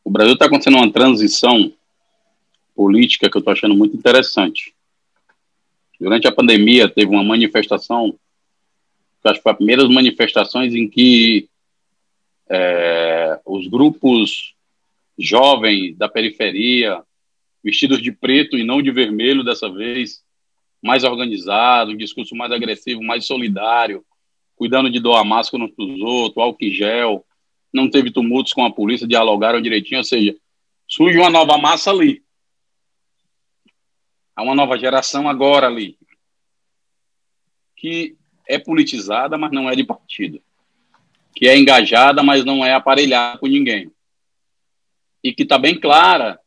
O Brasil está acontecendo uma transição política que eu estou achando muito interessante. Durante a pandemia, teve uma manifestação, que acho que foi as primeiras manifestações em que os grupos jovens da periferia, vestidos de preto e não de vermelho dessa vez, mais organizados, um discurso mais agressivo, mais solidário, cuidando de doar máscara uns para os outros, álcool em gel, não teve tumultos com a polícia, dialogaram direitinho, ou seja, surge uma nova massa ali. Há uma nova geração agora ali, que é politizada, mas não é de partido, que é engajada, mas não é aparelhada com ninguém, e que está bem clara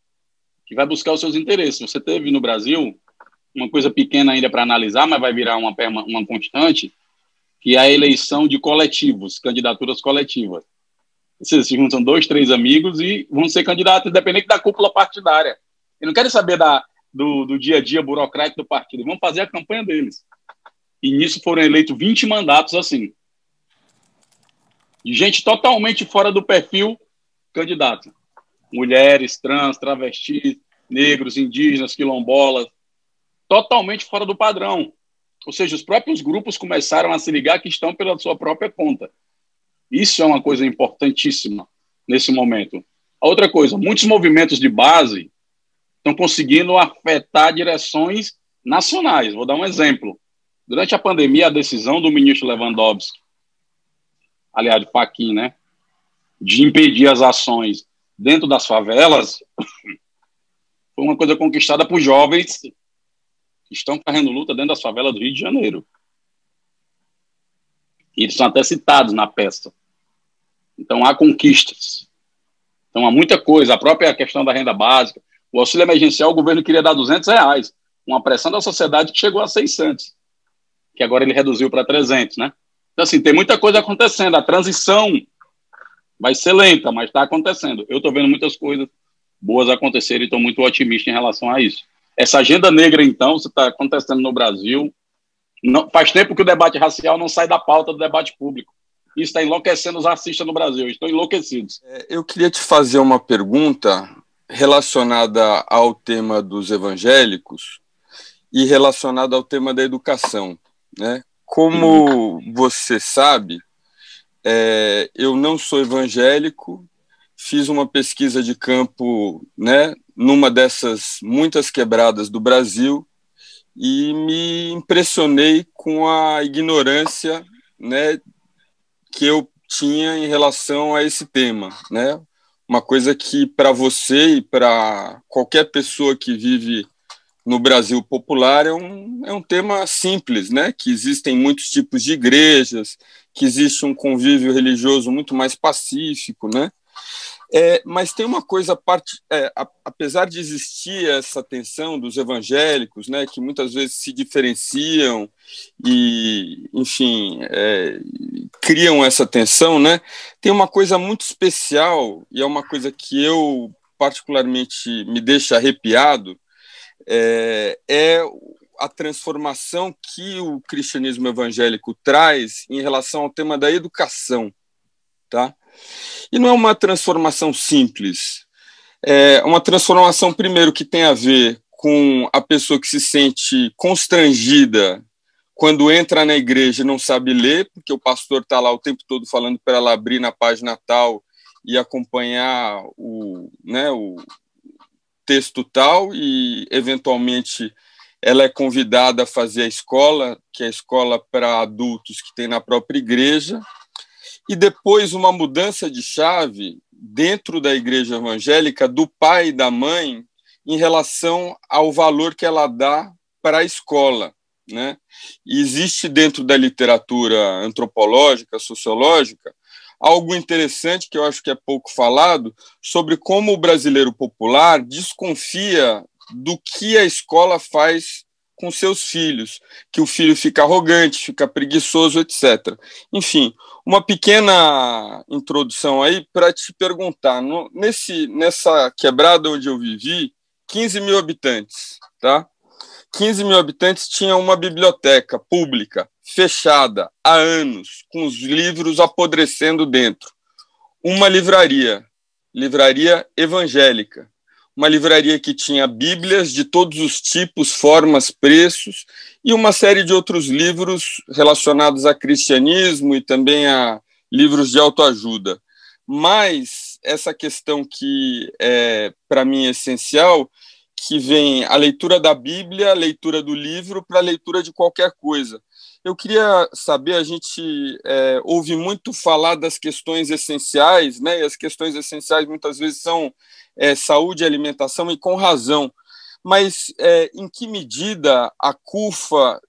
que vai buscar os seus interesses. Você teve no Brasil uma coisa pequena ainda para analisar, mas vai virar uma constante, que é a eleição de coletivos, candidaturas coletivas. Vocês se juntam 2, 3 amigos e vão ser candidatos, independente da cúpula partidária. E não querem saber do dia a dia burocrático do partido, vão fazer a campanha deles. E nisso foram eleitos 20 mandatos assim. De gente totalmente fora do perfil candidato. Mulheres, trans, travestis, negros, indígenas, quilombolas, totalmente fora do padrão. Ou seja, os próprios grupos começaram a se ligar que estão pela sua própria conta. Isso é uma coisa importantíssima nesse momento. A outra coisa, muitos movimentos de base estão conseguindo afetar direções nacionais. Vou dar um exemplo. Durante a pandemia, a decisão do ministro Lewandowski, aliás, Fachin, né, de impedir as ações dentro das favelas, foi uma coisa conquistada por jovens que estão fazendo luta dentro das favelas do Rio de Janeiro. E eles são até citados na peça. Então, há conquistas. Então, há muita coisa. A própria questão da renda básica. O auxílio emergencial, o governo queria dar R$200. Uma pressão da sociedade que chegou a 600. Que agora ele reduziu para 300, né? Então, assim, tem muita coisa acontecendo. A transição vai ser lenta, mas está acontecendo. Eu estou vendo muitas coisas boas acontecerem e estou muito otimista em relação a isso. Essa agenda negra, então, se está acontecendo no Brasil, não, faz tempo que o debate racial não sai da pauta do debate público. Isso está enlouquecendo os racistas no Brasil, estão enlouquecidos. Eu queria te fazer uma pergunta relacionada ao tema dos evangélicos e relacionada ao tema da educação, né? Como você sabe, eu não sou evangélico, fiz uma pesquisa de campo, né, numa dessas muitas quebradas do Brasil e me impressionei com a ignorância, né, que eu tinha em relação a esse tema, né? Uma coisa que para você e para qualquer pessoa que vive no Brasil popular é um tema simples, né? Que existem muitos tipos de igrejas, que existe um convívio religioso muito mais pacífico, né? Mas tem uma coisa, apesar de existir essa tensão dos evangélicos, né, que muitas vezes se diferenciam e, enfim, criam essa tensão, né, tem uma coisa muito especial, e é uma coisa que eu particularmente me deixa arrepiado, é a transformação que o cristianismo evangélico traz em relação ao tema da educação, tá? E não é uma transformação simples. É uma transformação, primeiro, que tem a ver com a pessoa que se sente constrangida quando entra na igreja e não sabe ler, porque o pastor está lá o tempo todo falando para ela abrir na página tal e acompanhar o texto tal, e, eventualmente, ela é convidada a fazer a escola, que é a escola para adultos que tem na própria igreja, e depois uma mudança de chave dentro da igreja evangélica do pai e da mãe em relação ao valor que ela dá para a escola, né? E existe dentro da literatura antropológica, sociológica, algo interessante que eu acho que é pouco falado sobre como o brasileiro popular desconfia do que a escola faz com seus filhos, que o filho fica arrogante, fica preguiçoso, etc. Enfim, uma pequena introdução aí para te perguntar, nessa quebrada onde eu vivi, 15 mil habitantes, tá? 15 mil habitantes tinha uma biblioteca pública, fechada, há anos, com os livros apodrecendo dentro. Uma livraria evangélica, uma livraria que tinha bíblias de todos os tipos, formas, preços, e uma série de outros livros relacionados a cristianismo e também a livros de autoajuda. Mas essa questão que para mim é essencial, que vem a leitura da Bíblia, a leitura do livro para a leitura de qualquer coisa. Eu queria saber, a gente ouve muito falar das questões essenciais, né? E as questões essenciais muitas vezes são saúde e alimentação, e com razão. Mas em que medida a CUFA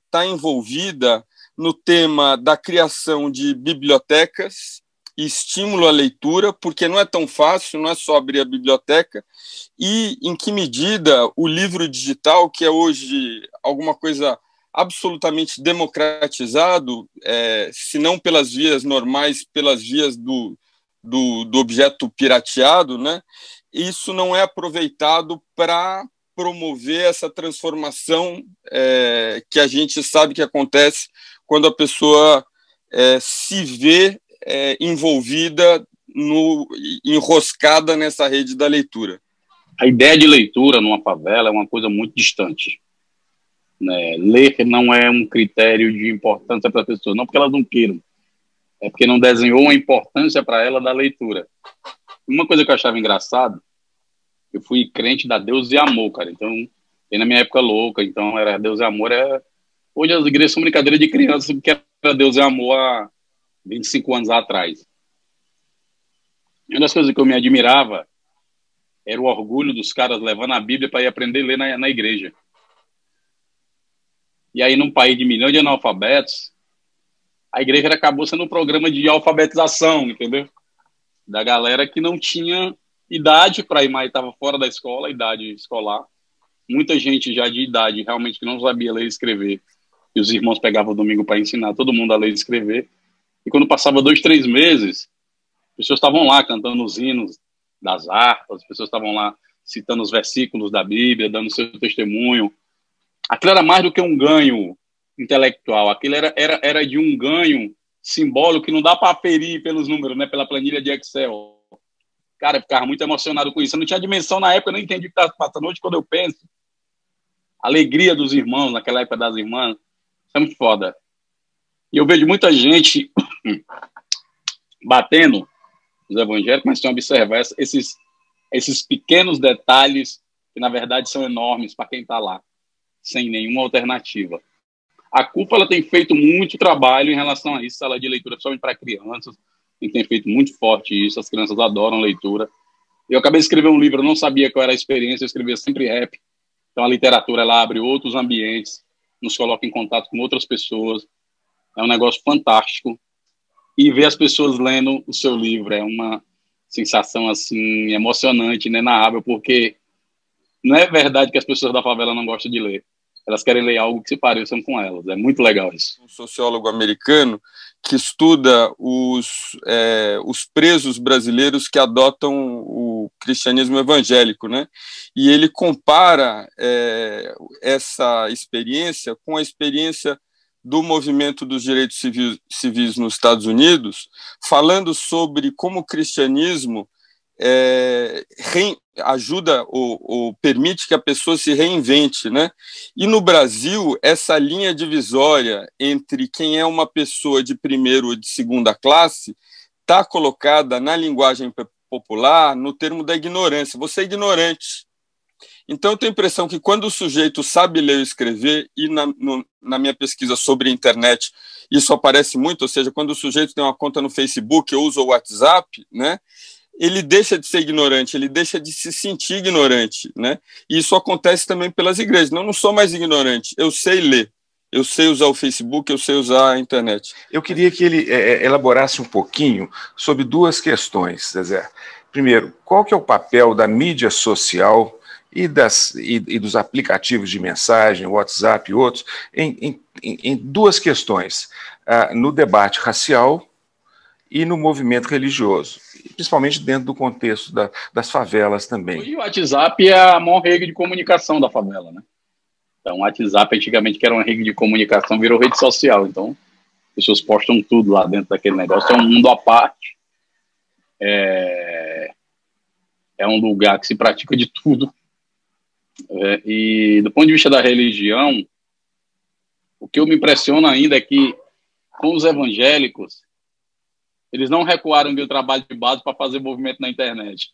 está envolvida no tema da criação de bibliotecas e estímulo à leitura, porque não é tão fácil, não é só abrir a biblioteca, e em que medida o livro digital, que é hoje alguma coisa absolutamente democratizado, se não pelas vias normais, pelas vias do objeto pirateado, né? Isso não é aproveitado para promover essa transformação que a gente sabe que acontece quando a pessoa se vê envolvida, enroscada nessa rede da leitura. A ideia de leitura numa favela é uma coisa muito distante. Né? Ler não é um critério de importância para as pessoas, não porque elas não queiram, é porque não desenhou uma importância para ela da leitura. Uma coisa que eu achava engraçado, eu fui crente da Deus e Amor, cara. Então, na minha época louca, então era Deus e Amor. Hoje as igrejas são brincadeira de criança, porque era Deus e Amor há 25 anos atrás. E uma das coisas que eu me admirava era o orgulho dos caras levando a Bíblia para ir aprender a ler na igreja. E aí, num país de milhões de analfabetos, a igreja acabou sendo um programa de alfabetização, entendeu? Da galera que não tinha idade para ir mais, estava fora da escola, idade escolar. Muita gente já de idade realmente que não sabia ler e escrever. E os irmãos pegavam o domingo para ensinar todo mundo a ler e escrever. E quando passava 2, 3 meses, as pessoas estavam lá cantando os hinos das harpas, as pessoas estavam lá citando os versículos da Bíblia, dando seu testemunho. Aquilo era mais do que um ganho intelectual, aquilo era de um ganho simbólico que não dá para aferir pelos números, né, pela planilha de Excel. Cara, eu ficava muito emocionado com isso. Eu não tinha dimensão na época, eu não entendi o que estava passando. Hoje, quando eu penso, a alegria dos irmãos, naquela época das irmãs, isso é muito foda. E eu vejo muita gente batendo os evangélicos, mas tem que observar esses pequenos detalhes que, na verdade, são enormes para quem está lá, sem nenhuma alternativa. A CUFA ela tem feito muito trabalho em relação a isso, sala de leitura, principalmente para crianças, e tem feito muito forte isso, as crianças adoram leitura. Eu acabei de escrever um livro, eu não sabia qual era a experiência, eu escrevia sempre rap, então a literatura ela abre outros ambientes, nos coloca em contato com outras pessoas, é um negócio fantástico, e ver as pessoas lendo o seu livro é uma sensação assim emocionante, inenarrável, porque não é verdade que as pessoas da favela não gostam de ler. Elas querem ler algo que se pareçam com elas. É muito legal isso. Um sociólogo americano que estuda os presos brasileiros que adotam o cristianismo evangélico, né? E ele compara essa experiência com a experiência do movimento dos direitos civis nos Estados Unidos, falando sobre como o cristianismo ajuda ou permite que a pessoa se reinvente, né? E no Brasil, essa linha divisória entre quem é uma pessoa de primeira ou de segunda classe está colocada na linguagem popular no termo da ignorância. Você é ignorante. Então, eu tenho a impressão que quando o sujeito sabe ler e escrever, e na minha pesquisa sobre a internet, isso aparece muito, ou seja, quando o sujeito tem uma conta no Facebook ou usa o WhatsApp, né? Ele deixa de ser ignorante, ele deixa de se sentir ignorante, né? E isso acontece também pelas igrejas. Não sou mais ignorante, eu sei ler, eu sei usar o Facebook, eu sei usar a internet. Eu queria que ele elaborasse um pouquinho sobre duas questões, Zezé. Primeiro, qual que é o papel da mídia social e dos aplicativos de mensagem, WhatsApp e outros, em duas questões, no debate racial e no movimento religioso, principalmente dentro do contexto das favelas também. Hoje o WhatsApp é a maior rede de comunicação da favela, né? Então, o WhatsApp, antigamente, que era uma rede de comunicação, virou rede social. Então, as pessoas postam tudo lá dentro daquele negócio. É um mundo à parte. É um lugar que se pratica de tudo. E, do ponto de vista da religião, o que eu me impressiona ainda é que, com os evangélicos, eles não recuaram do trabalho de base para fazer movimento na internet.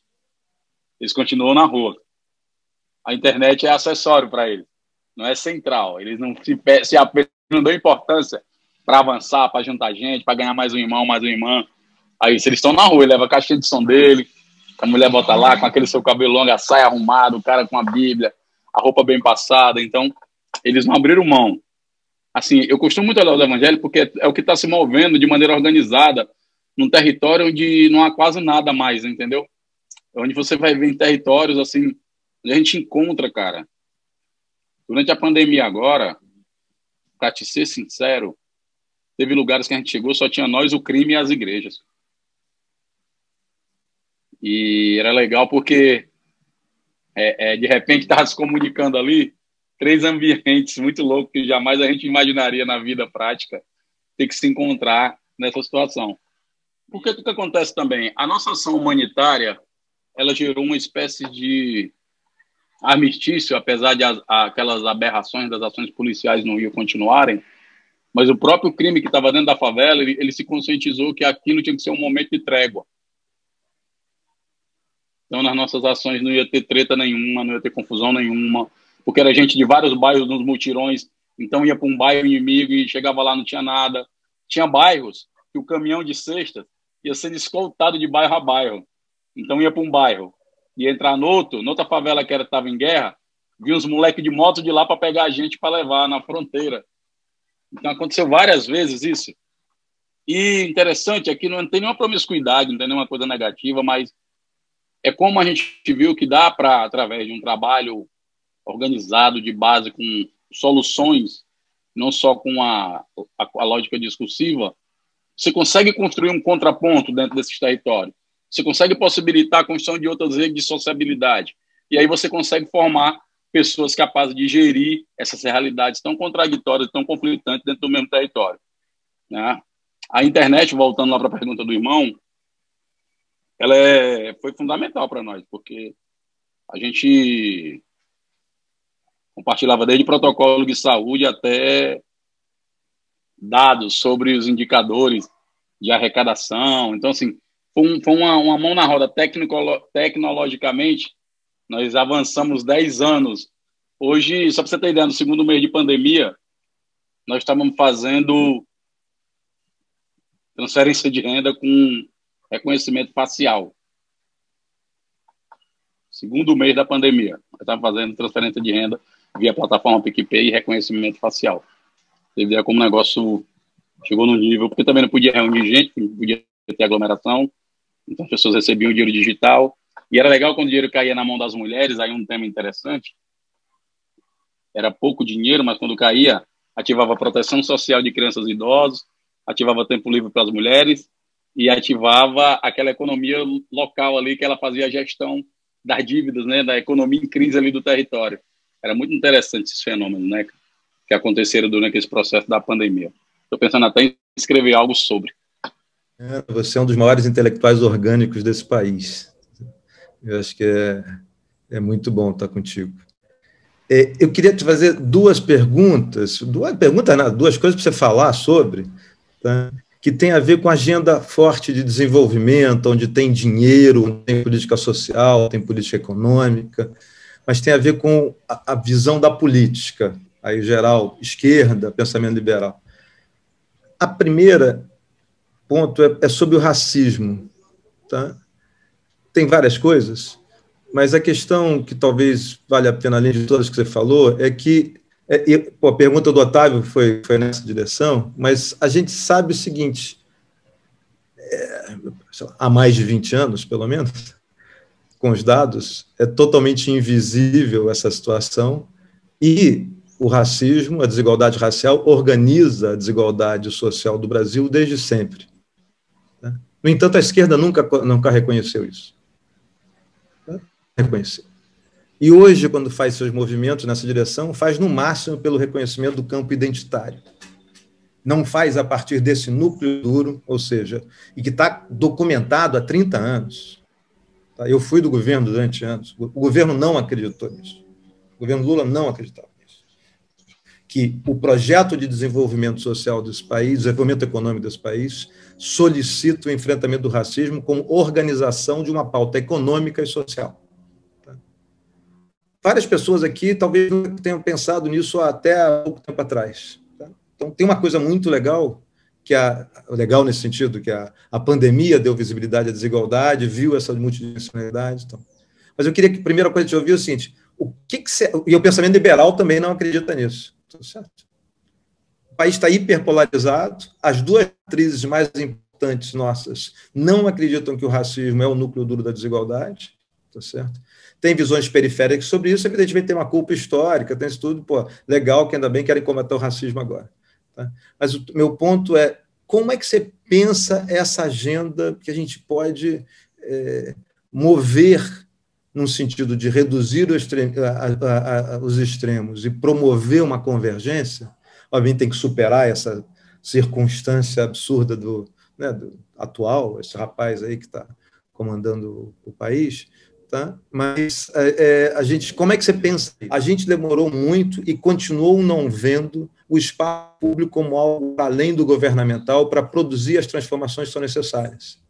Eles continuam na rua. A internet é acessório para eles, não é central. Eles não não dão importância para avançar, para juntar gente, para ganhar mais um irmão, mais uma irmã. Aí, se eles estão na rua, ele leva a caixinha de som dele, a mulher bota lá com aquele seu cabelo longo, a saia arrumada, o cara com a Bíblia, a roupa bem passada. Então, eles não abriram mão. Assim, eu costumo muito olhar os evangélicos porque é o que está se movendo de maneira organizada num território onde não há quase nada mais, entendeu? Onde você vai ver em territórios, assim, onde a gente encontra, cara. Durante a pandemia agora, para te ser sincero, teve lugares que a gente chegou, só tinha nós, o crime e as igrejas. E era legal porque, de repente, estava se comunicando ali 3 ambientes muito loucos que jamais a gente imaginaria na vida prática ter que se encontrar nessa situação. Porque o que acontece também? A nossa ação humanitária, ela gerou uma espécie de armistício, apesar de aquelas aberrações das ações policiais no Rio continuarem, mas o próprio crime que estava dentro da favela, ele se conscientizou que aquilo tinha que ser um momento de trégua. Então, nas nossas ações não ia ter treta nenhuma, não ia ter confusão nenhuma, porque era gente de vários bairros nos mutirões, então ia para um bairro inimigo e chegava lá, não tinha nada. Tinha bairros que o caminhão de cestas ia sendo escoltado de bairro a bairro. Então ia para um bairro, ia entrar noutra favela que estava em guerra, vinha uns moleques de moto de lá para pegar a gente para levar na fronteira. Então aconteceu várias vezes isso. E interessante é que não tem nenhuma promiscuidade, não tem nenhuma coisa negativa, mas é como a gente viu que dá para, através de um trabalho organizado de base, com soluções, não só com a lógica discursiva, você consegue construir um contraponto dentro desses territórios. Você consegue possibilitar a construção de outras redes de sociabilidade. E aí você consegue formar pessoas capazes de gerir essas realidades tão contraditórias, tão conflitantes dentro do mesmo território. Né? A internet, voltando lá para a pergunta do irmão, ela foi fundamental para nós, porque a gente compartilhava desde protocolo de saúde até dados sobre os indicadores de arrecadação. Então, assim, foi uma mão na roda. Tecnologicamente, nós avançamos 10 anos. Hoje, só para você ter ideia, no segundo mês de pandemia, nós estávamos fazendo transferência de renda com reconhecimento facial. Segundo mês da pandemia, nós estávamos fazendo transferência de renda via plataforma PicPay e reconhecimento facial. Você vê como o negócio chegou no nível, porque também não podia reunir gente, não podia ter aglomeração, então as pessoas recebiam o dinheiro digital, e era legal quando o dinheiro caía na mão das mulheres, aí um tema interessante, era pouco dinheiro, mas quando caía, ativava a proteção social de crianças e idosos, ativava tempo livre para as mulheres, e ativava aquela economia local ali, que ela fazia a gestão das dívidas, né, da economia em crise ali do território. Era muito interessante esses fenômenos, né, que aconteceram durante esse processo da pandemia. Estou pensando até em escrever algo sobre. Você é um dos maiores intelectuais orgânicos desse país. Eu acho que é muito bom estar contigo. Eu queria te fazer duas perguntas, duas coisas para você falar sobre, tá? Que tem a ver com a agenda forte de desenvolvimento, onde tem dinheiro, onde tem política social, tem política econômica, mas tem a ver com a visão da política, aí geral, esquerda, pensamento liberal. A primeira ponto é sobre o racismo. Tá? Tem várias coisas, mas a questão que talvez valha a pena, além de todas que você falou, é que a pergunta do Otávio foi nessa direção, mas a gente sabe o seguinte, há mais de 20 anos, pelo menos, com os dados, é totalmente invisível essa situação, e o racismo, a desigualdade racial, organiza a desigualdade social do Brasil desde sempre. No entanto, a esquerda nunca reconheceu isso. Reconheceu. E hoje, quando faz seus movimentos nessa direção, faz no máximo pelo reconhecimento do campo identitário. Não faz a partir desse núcleo duro, ou seja, e que está documentado há 30 anos. Eu fui do governo durante anos. O governo não acreditou nisso. O governo Lula não acreditava nisso. Que o projeto de desenvolvimento social desse país, desenvolvimento econômico desse país, solicita o enfrentamento do racismo como organização de uma pauta econômica e social. Várias pessoas aqui talvez não tenham pensado nisso até há pouco tempo atrás. Então, tem uma coisa muito legal, legal nesse sentido, que a pandemia deu visibilidade à desigualdade, viu essa multidimensionalidade. Então. Mas eu queria que a primeira coisa que eu ouvir é o seguinte, e o pensamento liberal também não acredita nisso. Certo? O país está hiperpolarizado, as duas atrizes mais importantes nossas não acreditam que o racismo é o núcleo duro da desigualdade, tá certo? Tem visões periféricas sobre isso, evidentemente tem uma culpa histórica, tem isso tudo, legal, que ainda bem querem combater o racismo agora. Tá? Mas o meu ponto é, como é que você pensa essa agenda que a gente pode mover num sentido de reduzir os extremos e promover uma convergência? Obviamente tem que superar essa circunstância absurda do atual, esse rapaz aí que está comandando o país, tá? Mas como é que você pensa? A gente demorou muito e continuou não vendo o espaço público como algo além do governamental para produzir as transformações que são necessárias.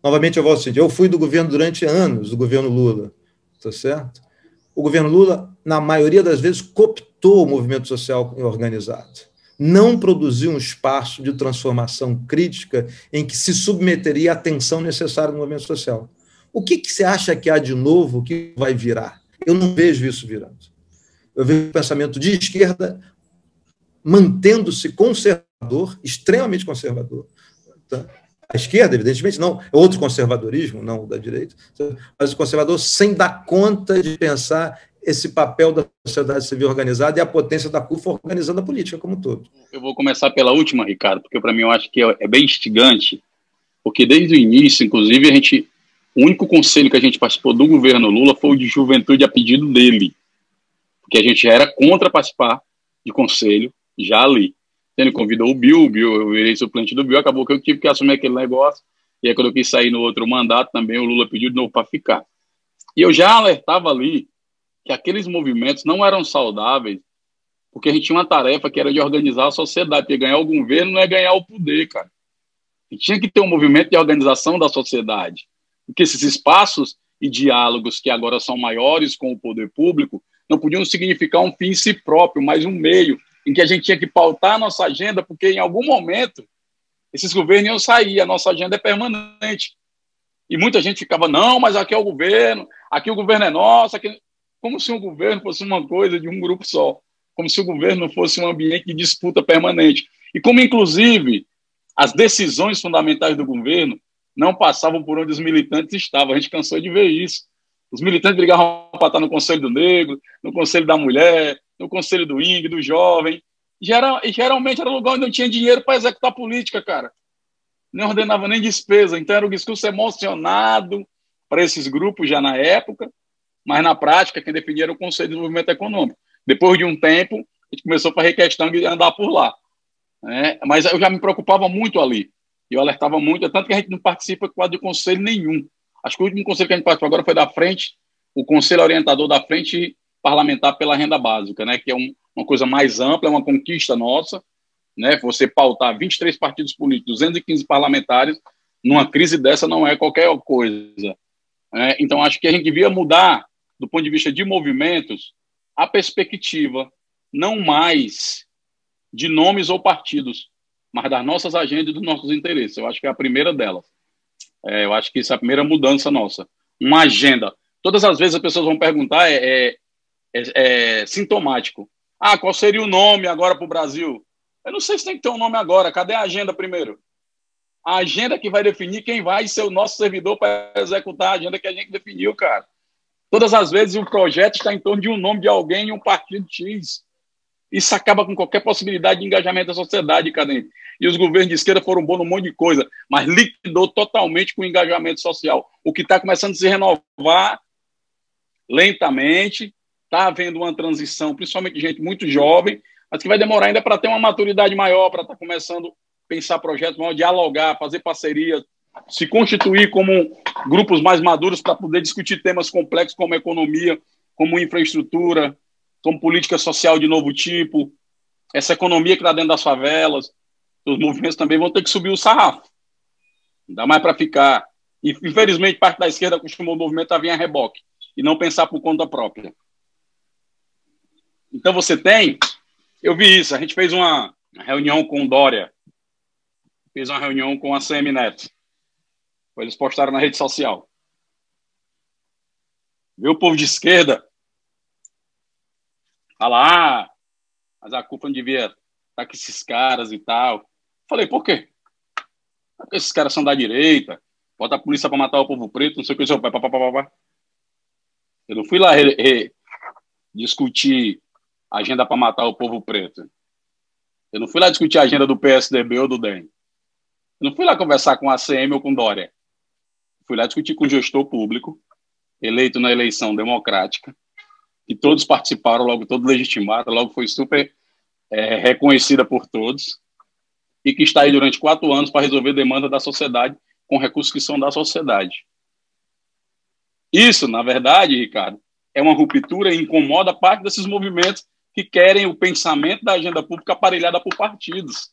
Novamente, eu vou dizer, eu fui do governo durante anos, do governo Lula, tá certo? O governo Lula, na maioria das vezes, cooptou o movimento social organizado. Não produziu um espaço de transformação crítica em que se submeteria à atenção necessária no movimento social. O que você acha que há de novo que vai virar? Eu não vejo isso virando. Eu vejo o pensamento de esquerda mantendo-se conservador, extremamente conservador. Tá? A esquerda, evidentemente, não, é outro conservadorismo, não o da direita, mas o conservador sem dar conta de pensar esse papel da sociedade civil organizada e a potência da CUF organizando a política como um todo. Eu vou começar pela última, Ricardo, porque para mim eu acho que é bem instigante, porque desde o início, inclusive, o único conselho que a gente participou do governo Lula foi o de juventude a pedido dele, porque a gente já era contra participar de conselho, já ali. Ele convidou o Bill, eu virei suplente do Bill, acabou que eu tive que assumir aquele negócio, e aí quando eu quis sair no outro mandato também, o Lula pediu de novo para ficar. E eu já alertava ali que aqueles movimentos não eram saudáveis, porque a gente tinha uma tarefa que era de organizar a sociedade, porque ganhar o governo não é ganhar o poder, cara. A gente tinha que ter um movimento de organização da sociedade, porque esses espaços e diálogos que agora são maiores com o poder público não podiam significar um fim em si próprio, mas um meio em que a gente tinha que pautar a nossa agenda, porque em algum momento esses governos iam sair, a nossa agenda é permanente. E muita gente ficava, não, mas aqui é o governo é nosso, como se o governo fosse uma coisa de um grupo só, como se o governo fosse um ambiente de disputa permanente. E como, inclusive, as decisões fundamentais do governo não passavam por onde os militantes estavam. A gente cansou de ver isso. Os militantes brigavam para estar no Conselho do Negro, no Conselho da Mulher, no Conselho do ING, do Jovem. Geralmente era lugar onde não tinha dinheiro para executar política, cara. Não ordenava nem despesa. Então era um discurso emocionado para esses grupos já na época, mas na prática quem definia era o Conselho de Desenvolvimento Econômico. Depois de um tempo, a gente começou a fazer questão de andar por lá. Mas eu já me preocupava muito ali. Eu alertava muito, tanto que a gente não participa quase de conselho nenhum. Acho que o último conselho que a gente participou agora foi da frente, o Conselho Orientador da Frente Parlamentar pela Renda Básica, que é uma coisa mais ampla, é uma conquista nossa, você pautar 23 partidos políticos, 215 parlamentares, numa crise dessa não é qualquer coisa. Então, acho que a gente devia mudar, do ponto de vista de movimentos, a perspectiva, não mais de nomes ou partidos, mas das nossas agendas e dos nossos interesses. Eu acho que é a primeira delas. Eu acho que isso é a primeira mudança nossa. Uma agenda. Todas as vezes as pessoas vão perguntar, é sintomático. Qual seria o nome agora para o Brasil? Eu não sei se tem que ter um nome agora. Cadê a agenda primeiro? A agenda que vai definir quem vai ser o nosso servidor para executar a agenda que a gente definiu, cara. Todas as vezes o projeto está em torno de um nome de alguém e um partido X. Isso acaba com qualquer possibilidade de engajamento da sociedade, cadê? E os governos de esquerda foram bons num monte de coisa, mas liquidou totalmente com o engajamento social. O que está começando a se renovar lentamente, está havendo uma transição, principalmente de gente muito jovem, mas que vai demorar ainda para ter uma maturidade maior, para estar começando a pensar projetos maiores, dialogar, fazer parcerias, se constituir como grupos mais maduros para poder discutir temas complexos como economia, como infraestrutura, como política social de novo tipo, essa economia que está dentro das favelas. Os movimentos também vão ter que subir o sarrafo. Não dá mais para ficar. E, infelizmente, parte da esquerda acostumou o movimento a vir a reboque e não pensar por conta própria. Então você tem... Eu vi isso, a gente fez uma reunião com o Dória, fez uma reunião com a ACM Neto. Eles postaram na rede social. Vê o povo de esquerda falar, mas a culpa não devia estar com esses caras e tal. Falei, por quê? Porque esses caras são da direita, bota a polícia para matar o povo preto, não sei o que, seu pai, papapá. Eu não fui lá discutir a agenda para matar o povo preto. Eu não fui lá discutir a agenda do PSDB ou do DEM. Eu não fui lá conversar com a ACM ou com Dória. Fui lá discutir com o gestor público, eleito na eleição democrática, que todos participaram, logo todos legitimaram, logo foi super reconhecida por todos, e que está aí durante 4 anos para resolver demanda da sociedade com recursos que são da sociedade. Isso, na verdade, Ricardo, é uma ruptura e incomoda parte desses movimentos que querem o pensamento da agenda pública aparelhada por partidos.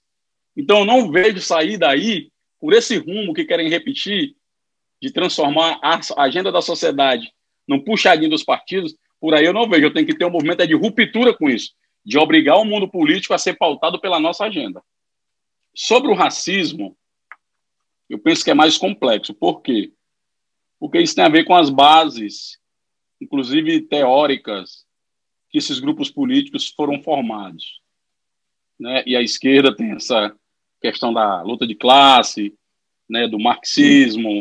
Então, eu não vejo sair daí, por esse rumo que querem repetir, de transformar a agenda da sociedade num puxadinho dos partidos, por aí eu não vejo. Eu tenho que ter um movimento de ruptura com isso, de obrigar o mundo político a ser pautado pela nossa agenda. Sobre o racismo, eu penso que é mais complexo. Por quê? Porque isso tem a ver com as bases, inclusive teóricas, que esses grupos políticos foram formados, né? E a esquerda tem essa questão da luta de classe, né, do marxismo.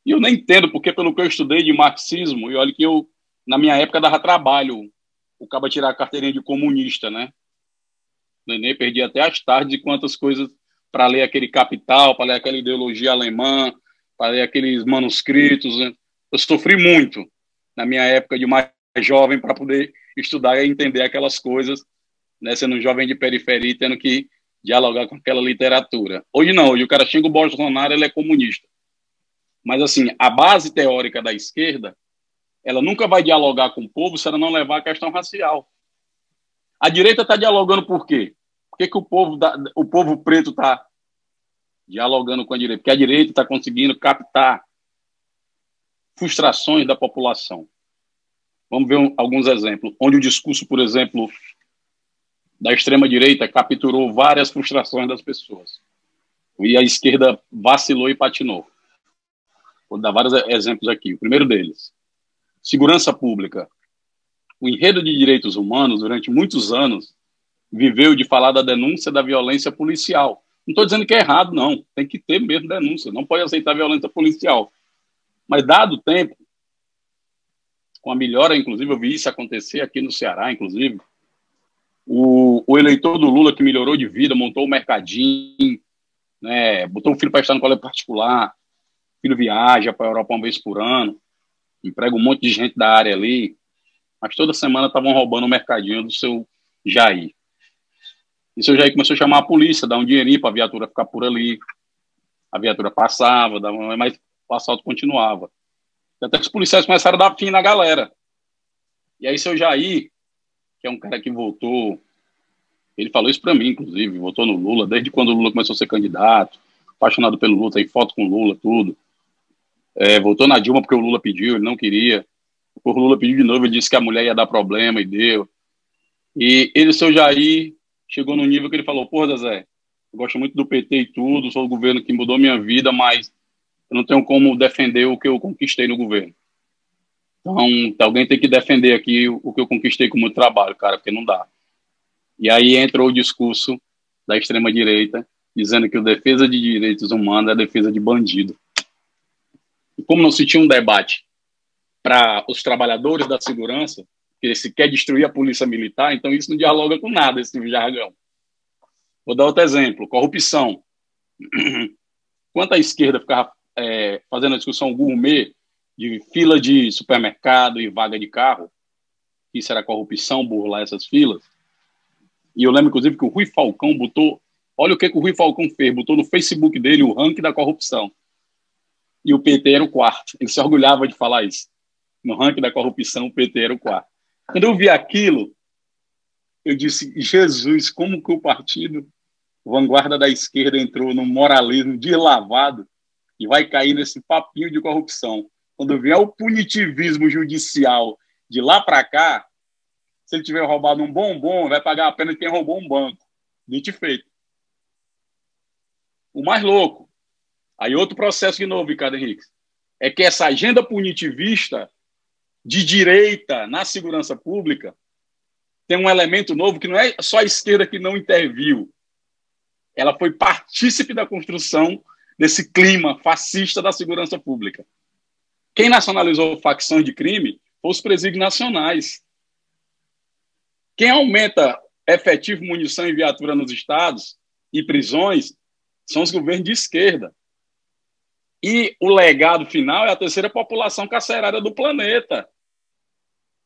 E eu nem entendo, porque pelo que eu estudei de marxismo, e olha que eu, na minha época, dava trabalho o cabo tirar a carteirinha de comunista, né? O Nenê perdia até as tardes e quantas coisas para ler aquele Capital, para ler aquela ideologia alemã, para ler aqueles manuscritos, né? Eu sofri muito na minha época de mais jovem para poder estudar e entender aquelas coisas, né? Sendo um jovem de periferia e tendo que dialogar com aquela literatura. Hoje não, hoje o cara xinga o Bolsonaro, ele é comunista. Mas, assim, a base teórica da esquerda, ela nunca vai dialogar com o povo se ela não levar a questão racial. A direita está dialogando por quê? Por que o povo preto está dialogando com a direita? Porque a direita está conseguindo captar frustrações da população. Vamos ver alguns exemplos. Onde o discurso, por exemplo, da extrema-direita capturou várias frustrações das pessoas. E a esquerda vacilou e patinou. Vou dar vários exemplos aqui. O primeiro deles, segurança pública. O enredo de direitos humanos, durante muitos anos, viveu de falar da denúncia da violência policial. Não estou dizendo que é errado, não. Tem que ter mesmo denúncia. Não pode aceitar violência policial. Mas, dado o tempo, com a melhora, inclusive, eu vi isso acontecer aqui no Ceará, inclusive, o eleitor do Lula, que melhorou de vida, montou um mercadinho, né, botou o filho para estar no colégio particular, o filho viaja para a Europa uma vez por ano, emprega um monte de gente da área ali, mas toda semana estavam roubando o mercadinho do seu Jair. E o seu Jair começou a chamar a polícia, dar um dinheirinho para a viatura ficar por ali. A viatura passava, mas o assalto continuava. Até que os policiais começaram a dar fim na galera. E aí seu Jair, que é um cara que votou, ele falou isso para mim, inclusive, votou no Lula, desde quando o Lula começou a ser candidato, apaixonado pelo Lula, tem foto com o Lula, tudo. Votou na Dilma porque o Lula pediu, ele não queria. O Lula pediu de novo, ele disse que a mulher ia dar problema e deu. E ele, seu Jair, chegou num nível que ele falou, porra, Zé, eu gosto muito do PT e tudo, sou o governo que mudou minha vida, mas eu não tenho como defender o que eu conquistei no governo. Então, alguém tem que defender aqui o que eu conquistei com muito trabalho, cara, porque não dá. E aí entrou o discurso da extrema-direita, dizendo que a defesa de direitos humanos é a defesa de bandido. E como não se tinha um debate para os trabalhadores da segurança, que se quer destruir a polícia militar, então isso não dialoga com nada, esse tipo de jargão. Vou dar outro exemplo, corrupção. Enquanto a esquerda ficava fazendo a discussão gourmet de fila de supermercado e vaga de carro, isso era corrupção, burlar essas filas, e eu lembro, inclusive, que o Rui Falcão botou, olha o que o Rui Falcão fez, botou no Facebook dele o ranking da corrupção, e o PT era o quarto, ele se orgulhava de falar isso, no ranking da corrupção o PT era o quarto. Quando eu vi aquilo, eu disse, Jesus, como que o partido vanguarda da esquerda entrou no moralismo deslavado e vai cair nesse papinho de corrupção. Quando vier o punitivismo judicial de lá para cá, se ele tiver roubado um bombom, vai pagar a pena de quem roubou um banco. Dito e feito. O mais louco, aí outro processo de novo, Ricardo Henrique, é que essa agenda punitivista de direita na segurança pública tem um elemento novo que não é só a esquerda que não interviu. Ela foi partícipe da construção desse clima fascista da segurança pública. Quem nacionalizou facções de crime foram os presídios nacionais. Quem aumenta efetivo, munição e viatura nos estados e prisões são os governos de esquerda. E o legado final é a terceira população carcerária do planeta.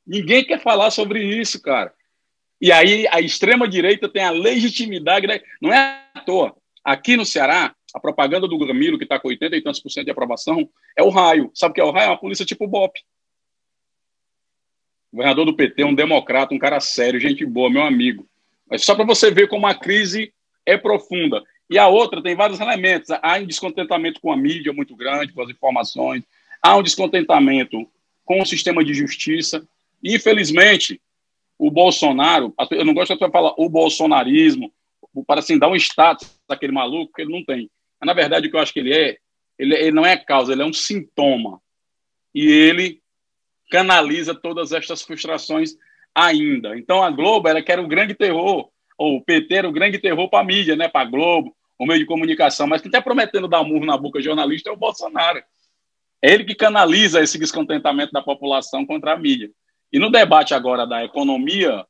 Ninguém quer falar sobre isso, cara. E aí a extrema-direita tem a legitimidade, né? Não é à toa. Aqui no Ceará, a propaganda do Gamilo, que está com 80 e tantos por cento de aprovação, é o Raio. Sabe o que é o Raio? É uma polícia tipo BOP. O governador do PT é um democrata, um cara sério, gente boa, meu amigo. Mas só para você ver como a crise é profunda. E a outra tem vários elementos. Há um descontentamento com a mídia muito grande, com as informações. Há um descontentamento com o sistema de justiça. E, infelizmente, o Bolsonaro, eu não gosto de falar o bolsonarismo, para assim, dar um status daquele maluco que ele não tem. Mas, na verdade, o que eu acho que ele não é causa, ele é um sintoma. E ele canaliza todas estas frustrações ainda. Então, a Globo, ela quer o grande terror, ou o PT era o grande terror para a mídia, né, para a Globo, o meio de comunicação, mas quem está prometendo dar murro na boca jornalista é o Bolsonaro. É ele que canaliza esse descontentamento da população contra a mídia. E no debate agora da economia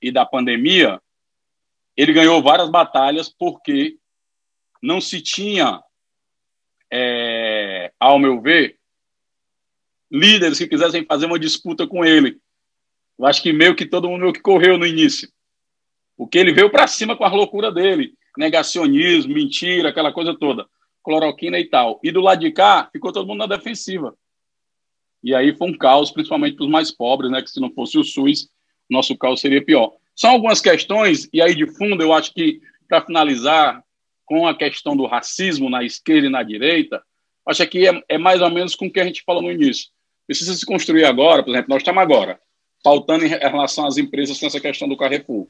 e da pandemia, ele ganhou várias batalhas porque não se tinha, ao meu ver, líderes que quisessem fazer uma disputa com ele. Eu acho que meio que todo mundo meio que correu no início. Porque ele veio para cima com a loucura dele. Negacionismo, mentira, aquela coisa toda. Cloroquina e tal. E do lado de cá, ficou todo mundo na defensiva. E aí foi um caos, principalmente para os mais pobres, né? Que se não fosse o SUS, nosso caos seria pior. São algumas questões, e aí de fundo eu acho que, para finalizar com a questão do racismo na esquerda e na direita, acho que é mais ou menos com o que a gente falou no início. Precisa se construir agora, por exemplo, nós estamos agora pautando em relação às empresas com essa questão do Carrefour.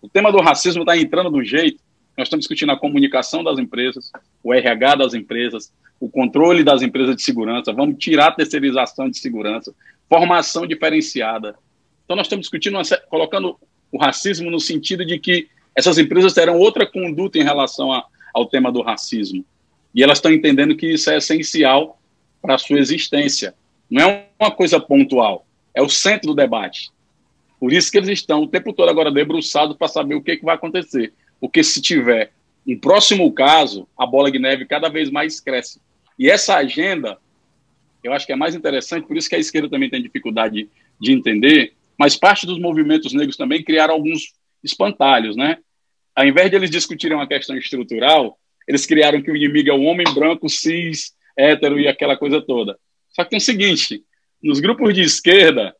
O tema do racismo está entrando do jeito, nós estamos discutindo a comunicação das empresas, o RH das empresas, o controle das empresas de segurança, vamos tirar a terceirização de segurança, formação diferenciada. Então nós estamos discutindo, colocando o racismo no sentido de que essas empresas terão outra conduta em relação ao tema do racismo. E elas estão entendendo que isso é essencial para a sua existência. Não é uma coisa pontual, é o centro do debate. Por isso que eles estão o tempo todo agora debruçados para saber o que vai acontecer. Porque se tiver um próximo caso, a bola de neve cada vez mais cresce. E essa agenda, eu acho que é mais interessante, por isso que a esquerda também tem dificuldade de entender, mas parte dos movimentos negros também criaram alguns espantalhos, né? Ao invés de eles discutirem uma questão estrutural, eles criaram que o inimigo é o homem branco, cis, hétero e aquela coisa toda. Só que tem o seguinte, nos grupos de esquerda,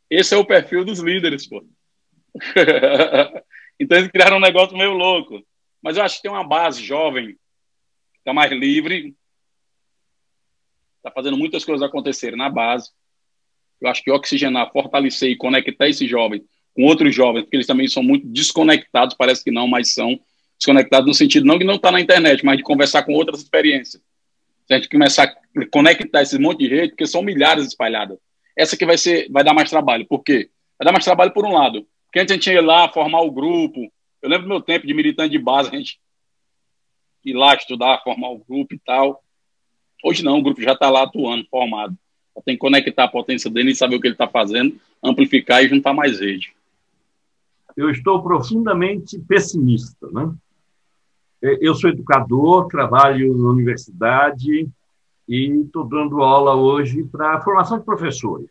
esse é o perfil dos líderes, pô. Então eles criaram um negócio meio louco. Mas eu acho que tem uma base jovem, que está mais livre, está fazendo muitas coisas acontecerem na base. Eu acho que oxigenar, fortalecer e conectar esses jovens com outros jovens, porque eles também são muito desconectados, parece que não, mas são desconectados no sentido não de não estar na internet, mas de conversar com outras experiências. Se a gente começar a conectar esse monte de rede, porque são milhares espalhadas. Essa que vai dar mais trabalho. Por quê? Vai dar mais trabalho por um lado. Porque antes a gente ia lá formar o grupo. Eu lembro do meu tempo de militante de base, a gente ir lá estudar, formar o grupo e tal. Hoje não, o grupo já está lá atuando, formado. Só tem que conectar a potência dele e saber o que ele está fazendo, amplificar e juntar mais rede. Eu estou profundamente pessimista, né? Eu sou educador, trabalho na universidade e estou dando aula hoje para a formação de professores.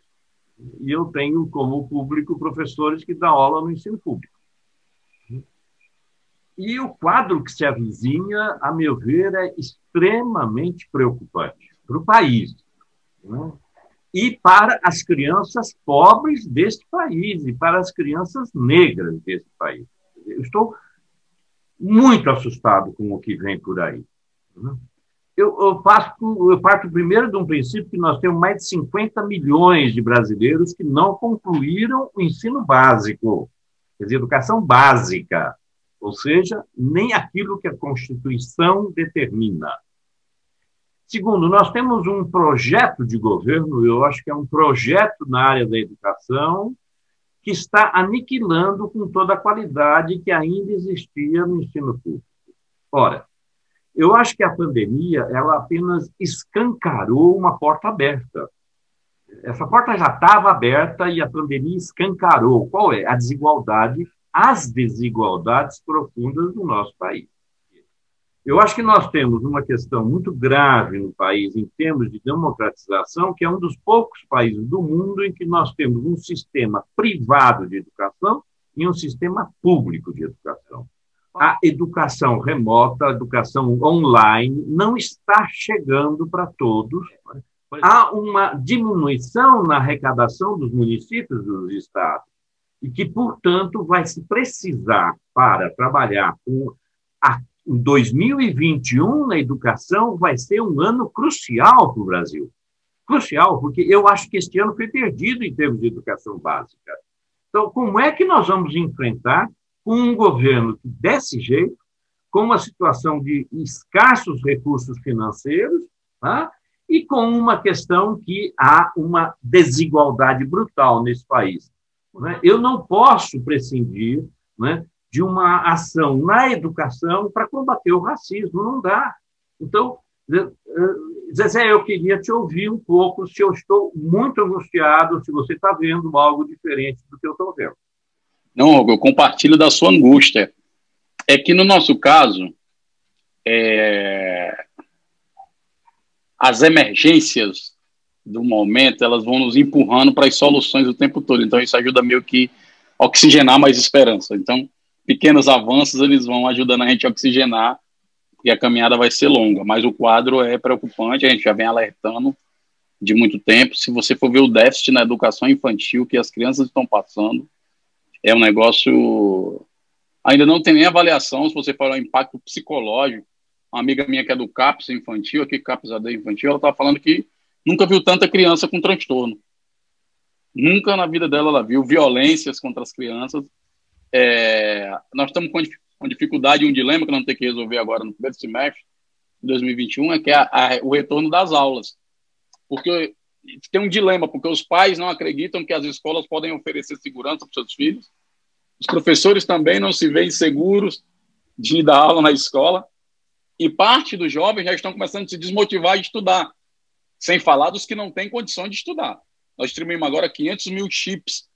E eu tenho como público professores que dão aula no ensino público. E o quadro que se avizinha, a meu ver, é extremamente preocupante para o país, né? E para as crianças pobres deste país, e para as crianças negras deste país. Eu estou muito assustado com o que vem por aí. Eu parto primeiro de um princípio que nós temos mais de 50 milhões de brasileiros que não concluíram o ensino básico, quer dizer, educação básica, ou seja, nem aquilo que a Constituição determina. Segundo, nós temos um projeto de governo, eu acho que é um projeto na área da educação, que está aniquilando com toda a qualidade que ainda existia no ensino público. Ora, eu acho que a pandemia ela apenas escancarou uma porta aberta. Essa porta já estava aberta e a pandemia escancarou. Qual é? A desigualdade, as desigualdades profundas do nosso país. Eu acho que nós temos uma questão muito grave no país em termos de democratização, que é um dos poucos países do mundo em que nós temos um sistema privado de educação e um sistema público de educação. A educação remota, a educação online, não está chegando para todos. Há uma diminuição na arrecadação dos municípios dos estados, e que, portanto, vai se precisar para trabalhar com em 2021, na educação, vai ser um ano crucial para o Brasil. Crucial, porque eu acho que este ano foi perdido em termos de educação básica. Então, como é que nós vamos enfrentar com um governo desse jeito, com uma situação de escassos recursos financeiros, tá? E com uma questão que há uma desigualdade brutal nesse país, né? Eu não posso prescindir, né, de uma ação na educação para combater o racismo, não dá. Então, Zezé, eu queria te ouvir um pouco, se eu estou muito angustiado, se você está vendo algo diferente do que eu estou vendo. Não, eu compartilho da sua angústia. É que, no nosso caso, as emergências do momento, elas vão nos empurrando para as soluções o tempo todo. Então, isso ajuda meio que a oxigenar mais esperança. Então, pequenos avanços, eles vão ajudando a gente a oxigenar e a caminhada vai ser longa. Mas o quadro é preocupante, a gente já vem alertando de muito tempo. Se você for ver o déficit na educação infantil que as crianças estão passando, é um negócio... Ainda não tem nem avaliação, se você falar o impacto psicológico. Uma amiga minha que é do CAPS infantil, aqui CAPS AD infantil, ela está falando que nunca viu tanta criança com transtorno. Nunca na vida dela ela viu violências contra as crianças. Nós estamos com dificuldade, um dilema que nós vamos ter que resolver agora no primeiro semestre de 2021, é que é o retorno das aulas. Porque tem um dilema, porque os pais não acreditam que as escolas podem oferecer segurança para os seus filhos. Os professores também não se veem seguros de dar aula na escola. E parte dos jovens já estão começando a se desmotivar de estudar, sem falar dos que não têm condição de estudar. Nós distribuímos agora 500 mil chips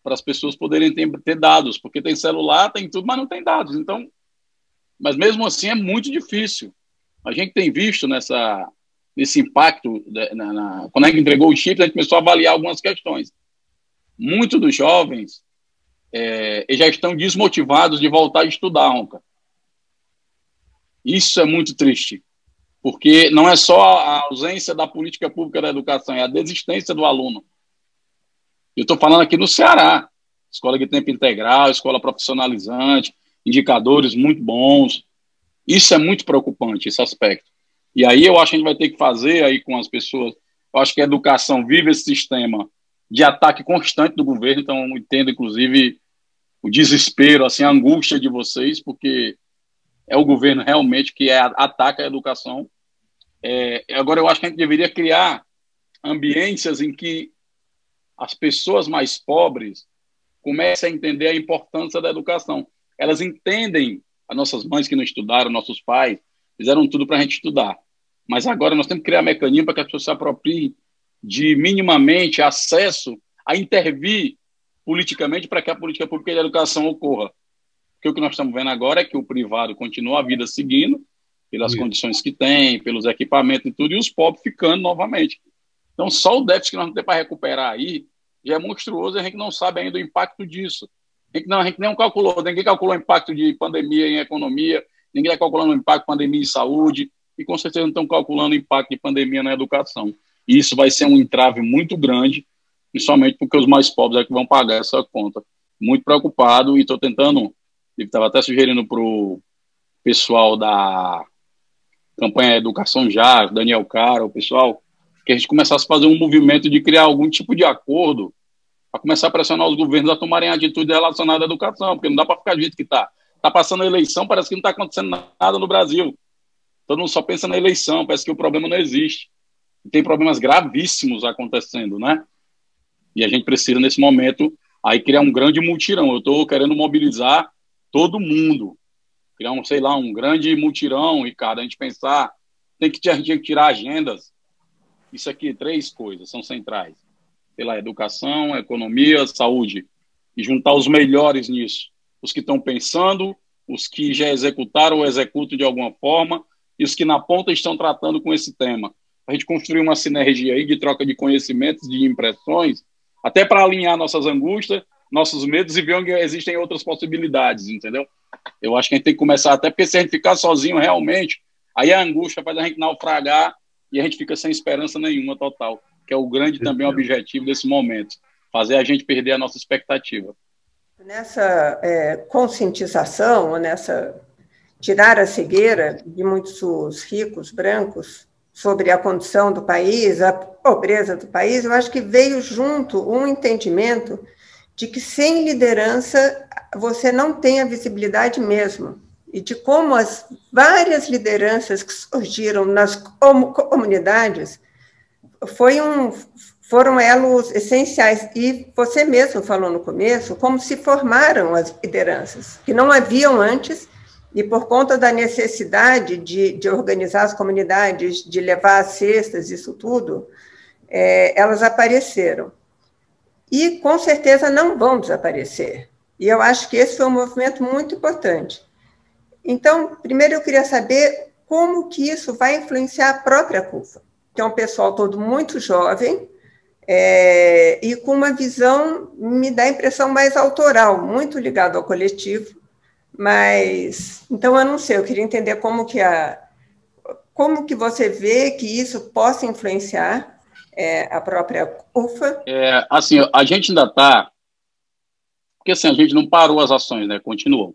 para as pessoas poderem ter dados, porque tem celular, tem tudo, mas não tem dados. Então, mas mesmo assim é muito difícil. A gente tem visto nesse impacto, quando a gente entregou os chips, a gente começou a avaliar algumas questões. Muitos dos jovens já estão desmotivados de voltar a estudar, Ronca. Isso é muito triste, porque não é só a ausência da política pública da educação, é a desistência do aluno. Eu estou falando aqui no Ceará, escola de tempo integral, escola profissionalizante, indicadores muito bons. Isso é muito preocupante, esse aspecto. E aí eu acho que a gente vai ter que fazer aí com as pessoas, eu acho que a educação vive esse sistema de ataque constante do governo, então eu entendo, inclusive, o desespero, assim, a angústia de vocês, porque é o governo realmente que ataca a educação. Agora, eu acho que a gente deveria criar ambiências em que as pessoas mais pobres comecem a entender a importância da educação. elas entendem, as nossas mães que não estudaram, nossos pais, fizeram tudo para a gente estudar. Mas agora nós temos que criar mecanismo para que as pessoas se apropriem de minimamente acesso a intervir politicamente para que a política pública de educação ocorra. Porque o que nós estamos vendo agora é que o privado continua a vida seguindo, pelas condições que tem, pelos equipamentos e tudo, e os pobres ficando novamente. Então, só o déficit que nós temos para recuperar aí já é monstruoso e a gente não sabe ainda o impacto disso. A gente não calculou, ninguém calculou o impacto de pandemia em economia, ninguém está calculando o impacto de pandemia em saúde, e com certeza não estão calculando o impacto de pandemia na educação. E isso vai ser um entrave muito grande, principalmente porque os mais pobres é que vão pagar essa conta. Muito preocupado, e estou tentando, estava até sugerindo para o pessoal da campanha Educação Já, Daniel Cara, o pessoal, que a gente começasse a fazer um movimento de criar algum tipo de acordo para começar a pressionar os governos a tomarem atitude relacionada à educação, porque não dá para ficar do jeito que está. Está passando a eleição, parece que não está acontecendo nada no Brasil. Todo mundo só pensa na eleição, parece que o problema não existe. E tem problemas gravíssimos acontecendo, né? E a gente precisa, nesse momento, aí criar um grande mutirão. Eu estou querendo mobilizar todo mundo, criar um grande mutirão, Ricardo, a gente pensar, a gente tem que tirar agendas. Isso aqui, 3 coisas são centrais. Educação, economia, saúde. E juntar os melhores nisso. Os que estão pensando, os que já executaram ou executam de alguma forma, e os que na ponta estão tratando com esse tema. A gente construir uma sinergia aí de troca de conhecimentos, de impressões, até para alinhar nossas angústias, nossos medos e ver onde existem outras possibilidades, entendeu? Eu acho que a gente tem que começar, até porque se a gente ficar sozinho realmente, aí a angústia faz a gente naufragar e a gente fica sem esperança nenhuma total, que é o grande também objetivo desse momento, fazer a gente perder a nossa expectativa. Nessa conscientização, tirar a cegueira de muitos ricos brancos sobre a condição do país, a pobreza do país, eu acho que veio junto um entendimento de que sem liderança você não tem a visibilidade mesmo, e de como as várias lideranças que surgiram nas comunidades foram elos essenciais. E você mesmo falou no começo como se formaram as lideranças, que não haviam antes, e por conta da necessidade de organizar as comunidades, de levar as cestas, isso tudo, elas apareceram. E, com certeza, não vão desaparecer. E eu acho que esse foi um movimento muito importante. Então, primeiro eu queria saber como que isso vai influenciar a própria CUFA, que é um pessoal todo muito jovem, e com uma visão, me dá a impressão, mais autoral, muito ligado ao coletivo, mas, então, eu não sei, eu queria entender como que você vê que isso possa influenciar a própria CUFA. Assim, a gente ainda está, porque assim, a gente não parou as ações, né, continuou,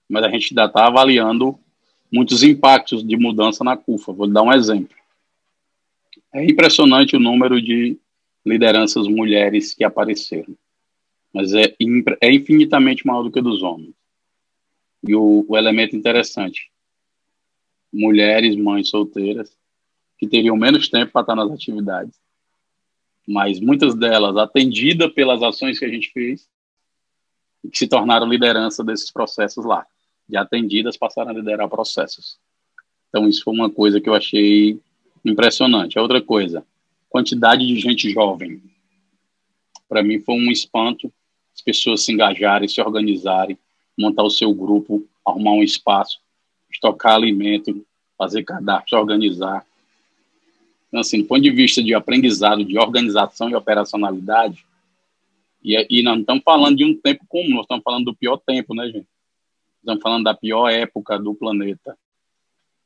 mas a gente ainda está avaliando muitos impactos de mudança na CUFA. Vou lhe dar um exemplo. É impressionante o número de lideranças mulheres que apareceram, mas é infinitamente maior do que dos homens. E o elemento interessante, mulheres, mães solteiras, que teriam menos tempo para estar nas atividades, mas muitas delas atendidas pelas ações que a gente fez, e que se tornaram liderança desses processos lá. De atendidas passaram a liderar processos. Então isso foi uma coisa que eu achei impressionante. A outra coisa, quantidade de gente jovem. Para mim foi um espanto as pessoas se engajarem, se organizarem, montar o seu grupo, arrumar um espaço, estocar alimento, fazer cadastro, se organizar. Então, assim, do ponto de vista de aprendizado, de organização e operacionalidade, e nós não estamos falando de um tempo comum, nós estamos falando do pior tempo, né, gente? Estamos falando da pior época do planeta.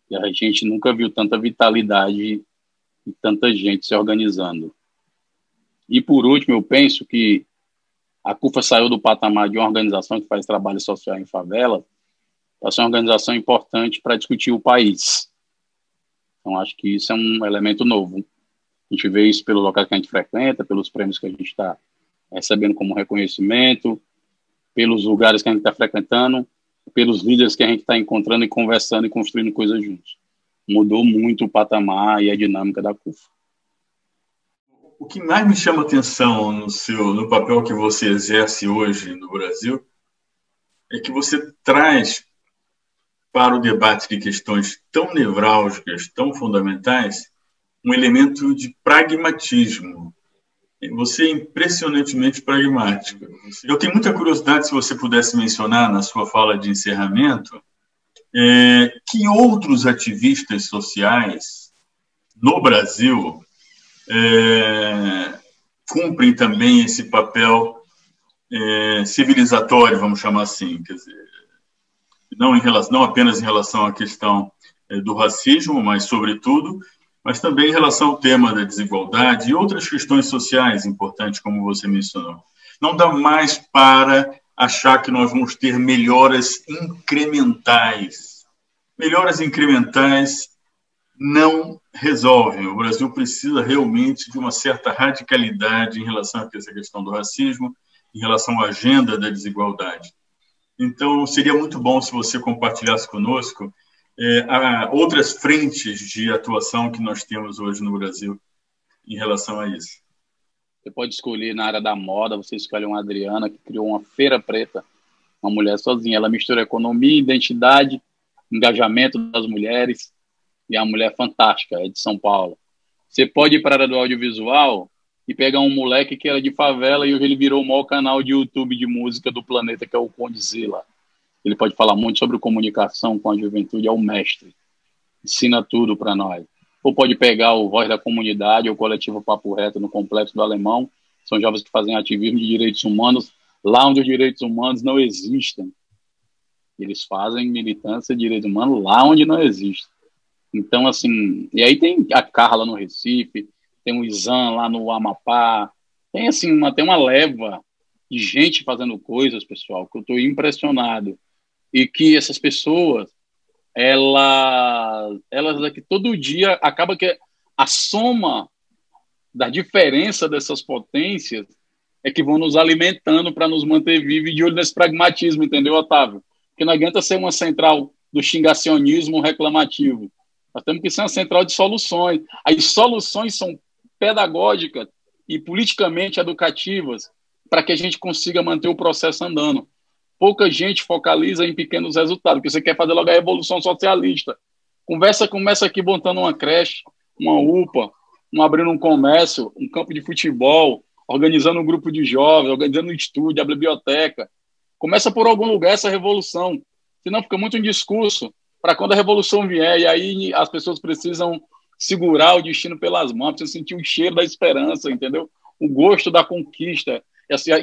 E a gente nunca viu tanta vitalidade e tanta gente se organizando. E, por último, eu penso que a CUFA saiu do patamar de uma organização que faz trabalho social em favela para ser uma organização importante para discutir o país. Então, acho que isso é um elemento novo. A gente vê isso pelos locais que a gente frequenta, pelos prêmios que a gente está recebendo como reconhecimento, pelos lugares que a gente está frequentando, pelos líderes que a gente está encontrando e conversando e construindo coisas juntos. Mudou muito o patamar e a dinâmica da CUFA. O que mais me chama a atenção no papel que você exerce hoje no Brasil é que você traz para o debate de questões tão nevrálgicas, tão fundamentais, um elemento de pragmatismo. Você é impressionantemente pragmática. Eu tenho muita curiosidade, se você pudesse mencionar na sua fala de encerramento, que outros ativistas sociais no Brasil cumprem também esse papel civilizatório, vamos chamar assim, quer dizer, não apenas em relação à questão do racismo, mas também em relação ao tema da desigualdade e outras questões sociais importantes, como você mencionou. Não dá mais para achar que nós vamos ter melhoras incrementais. Melhoras incrementais não resolvem. O Brasil precisa realmente de uma certa radicalidade em relação a essa questão do racismo, em relação à agenda da desigualdade. Então, seria muito bom se você compartilhasse conosco outras frentes de atuação que nós temos hoje no Brasil em relação a isso. Você pode escolher na área da moda, você escolhe uma Adriana, que criou uma feira preta, uma mulher sozinha. Ela mistura economia, identidade, engajamento das mulheres, e é uma mulher fantástica, é de São Paulo. Você pode ir para a área do audiovisual e pegar um moleque que era de favela e hoje ele virou o maior canal de YouTube de música do planeta, que é o Condzilla. Ele pode falar muito sobre comunicação com a juventude, é o mestre. Ensina tudo para nós. Ou pode pegar o Voz da Comunidade, ou o Coletivo Papo Reto no Complexo do Alemão. São jovens que fazem ativismo de direitos humanos lá onde os direitos humanos não existem. Eles fazem militância de direitos humanos lá onde não existe. Então, assim, e aí tem a Carla no Recife, tem o Izan lá no Amapá, tem assim, tem uma leva de gente fazendo coisas, pessoal, que eu estou impressionado. E que essas pessoas, elas aqui todo dia, acaba que a soma da diferença dessas potências é que vão nos alimentando para nos manter vivos e de olho nesse pragmatismo, entendeu, Otávio? Porque não adianta ser uma central do xingacionismo reclamativo. Nós temos que ser uma central de soluções. As soluções são pedagógicas e politicamente educativas para que a gente consiga manter o processo andando. Pouca gente focaliza em pequenos resultados, porque você quer fazer logo a revolução socialista. Começa aqui montando uma creche, uma UPA, abrindo um comércio, um campo de futebol, organizando um grupo de jovens, organizando um estúdio, a biblioteca. Começa por algum lugar essa revolução. Senão fica muito um discurso para quando a revolução vier, e aí as pessoas precisam segurar o destino pelas mãos, precisam sentir o cheiro da esperança, entendeu? O gosto da conquista.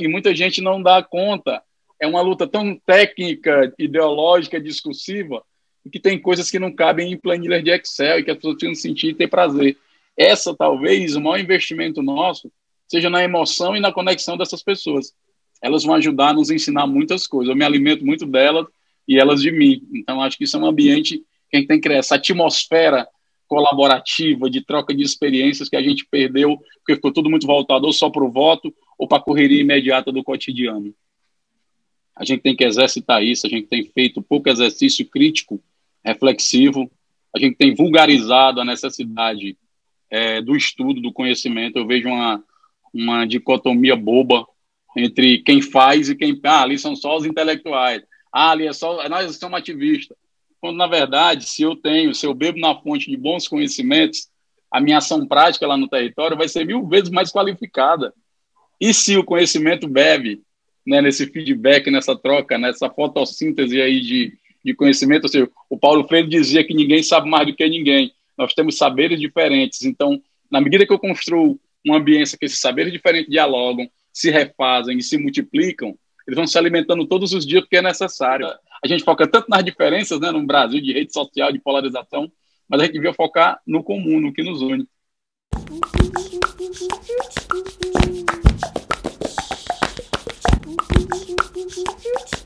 E muita gente não dá conta. É uma luta tão técnica, ideológica, discursiva, que tem coisas que não cabem em planilhas de Excel e que as pessoas precisam sentir e ter prazer. Essa, talvez, o maior investimento nosso seja na emoção e na conexão dessas pessoas. Elas vão ajudar a nos ensinar muitas coisas. Eu me alimento muito delas e elas de mim. Então, acho que isso é um ambiente que a gente tem que criar, essa atmosfera colaborativa, de troca de experiências que a gente perdeu, porque ficou tudo muito voltado ou só para o voto ou para a correria imediata do cotidiano. A gente tem que exercitar isso, a gente tem feito pouco exercício crítico, reflexivo, a gente tem vulgarizado a necessidade do estudo, do conhecimento. Eu vejo uma dicotomia boba entre quem faz e quem... ali são só os intelectuais, ali nós somos ativistas. Quando, na verdade, se eu bebo na fonte de bons conhecimentos, a minha ação prática lá no território vai ser 1000 vezes mais qualificada. E se o conhecimento bebe, né, nesse feedback, nessa troca, nessa fotossíntese aí de conhecimento, ou seja, o Paulo Freire dizia que ninguém sabe mais do que ninguém. Nós temos saberes diferentes. Então, na medida que eu construo uma ambiência que esses saberes diferentes dialogam, se refazem e se multiplicam, eles vão se alimentando todos os dias porque é necessário. A gente foca tanto nas diferenças, né, no Brasil, de rede social, de polarização, mas a gente devia focar no comum, no que nos une. Thank you.